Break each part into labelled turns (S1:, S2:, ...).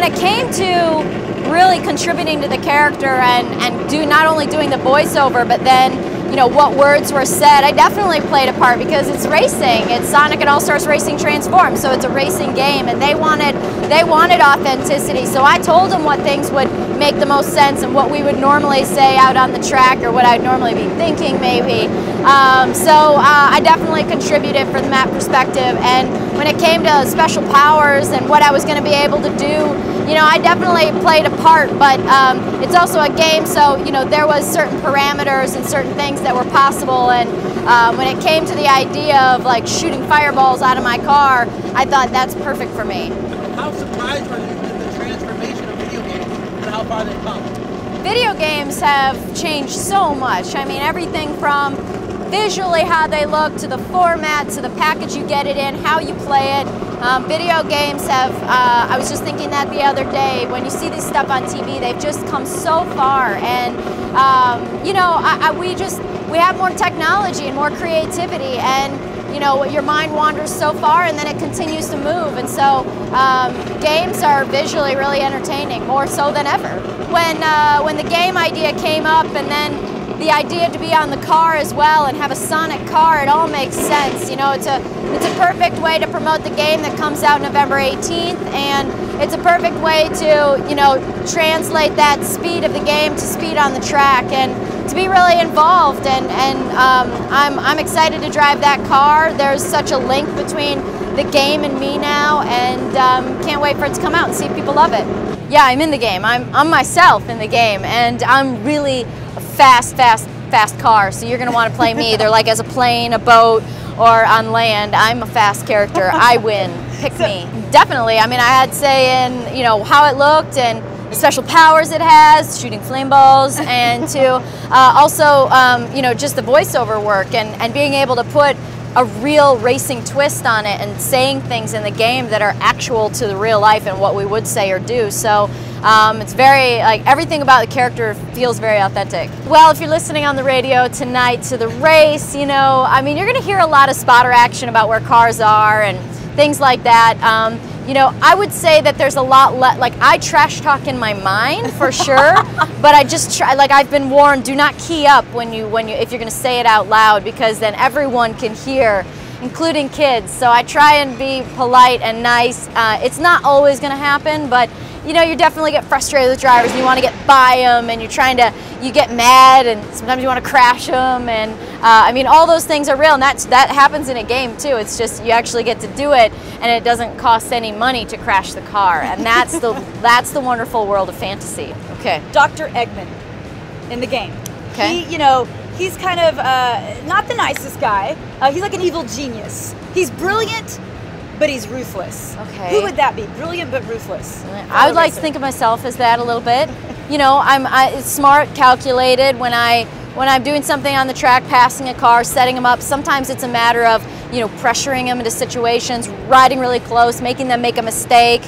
S1: when it came to really contributing to the character and not only doing the voiceover, but then what words were said, I definitely played a part because it's racing. It's Sonic and All-Stars Racing Transformed, so it's a racing game, and they wanted authenticity. So I told them what things would make the most sense and what we would normally say out on the track, or what I'd normally be thinking maybe. I definitely contributed from that perspective. And when it came to special powers and what I was going to be able to do, I definitely played a part, but it's also a game, so there was certain parameters and certain things that were possible. And when it came to the idea of like shooting fireballs out of my car, I thought that's perfect for me.
S2: How surprised were you at the transformation of video games and how far they've come?
S1: Video games have changed so much. I mean, everything from visually how they look, to the format, to the package you get it in, how you play it. Video games have, I was just thinking that the other day, when you see this stuff on TV, they've just come so far. And, we have more technology and more creativity, and, your mind wanders so far and then it continues to move. And so games are visually really entertaining, more so than ever. When the game idea came up, and then the idea to be on the car as well and have a Sonic car, it all makes sense. It's a perfect way to promote the game that comes out November 18th, and it's a perfect way to, translate that speed of the game to speed on the track and to be really involved. And I'm excited to drive that car. There's such a link between the game and me now, and can't wait for it to come out and see if people love it. Yeah, I'm in the game. I'm myself in the game, and I'm really a fast car, so you're going to want to play me either like as a plane, a boat, or on land. I'm a fast character. I win. Pick me. Definitely. I mean, I had say in how it looked and the special powers it has, shooting flame balls, and to also just the voiceover work and being able to put a real racing twist on it and saying things in the game that are actual to the real life and what we would say or do. So it's very, everything about the character feels very authentic. Well, if you're listening on the radio tonight to the race, I mean, you're going to hear a lot of spotter action about where cars are and things like that. I would say that there's a lot less, I trash talk in my mind for sure, but I just try, I've been warned, do not key up if you're going to say it out loud, because then everyone can hear, including kids. So I try and be polite and nice. It's not always going to happen, but you definitely get frustrated with drivers and you want to get by them, and you get mad, and sometimes you want to crash them, and I mean, all those things are real, and that happens in a game too. It's just you actually get to do it, and it doesn't cost any money to crash the car, and that's the wonderful world of fantasy. Okay.
S3: Dr. Eggman in the game.
S1: Okay.
S3: He's kind of not the nicest guy. He's like an evil genius. He's brilliant, but he's ruthless.
S1: Okay.
S3: Who would that be? Brilliant but ruthless.
S1: I would like to think of myself as that a little bit. I'm smart, calculated. When I'm doing something on the track, passing a car, setting them up, sometimes it's a matter of pressuring them into situations, riding really close, making them make a mistake,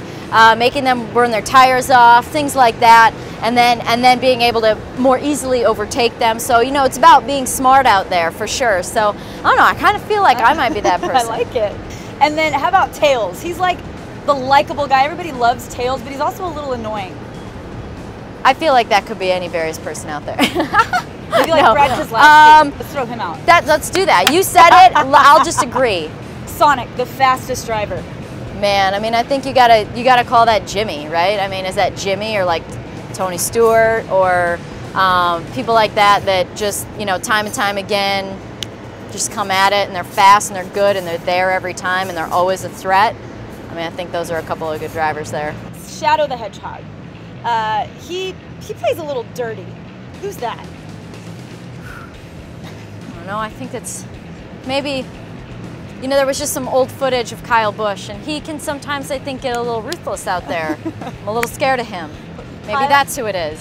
S1: making them burn their tires off, things like that, and then being able to more easily overtake them. So it's about being smart out there for sure. So I don't know, I kind of feel like I might be that person.
S3: I like it. And then how about Tails? He's like the likable guy. Everybody loves Tails, but he's also a little annoying.
S1: I feel like that could be any various person out there.
S3: Maybe like Brad Keselowski. Let's throw him out.
S1: Let's do that. You said it. I'll just agree.
S3: Sonic, the fastest driver.
S1: Man, I mean, I think you gotta call that Jimmy, right? I mean, is that Jimmy or like Tony Stewart or people like that just time and time again just come at it, and they're fast and they're good and they're there every time and they're always a threat. I mean, I think those are a couple of good drivers there.
S3: Shadow the Hedgehog. He plays a little dirty. Who's that?
S1: I don't know. I think it's maybe, there was just some old footage of Kyle Busch, and he can sometimes, I think, get a little ruthless out there. I'm a little scared of him. Maybe that's who it is.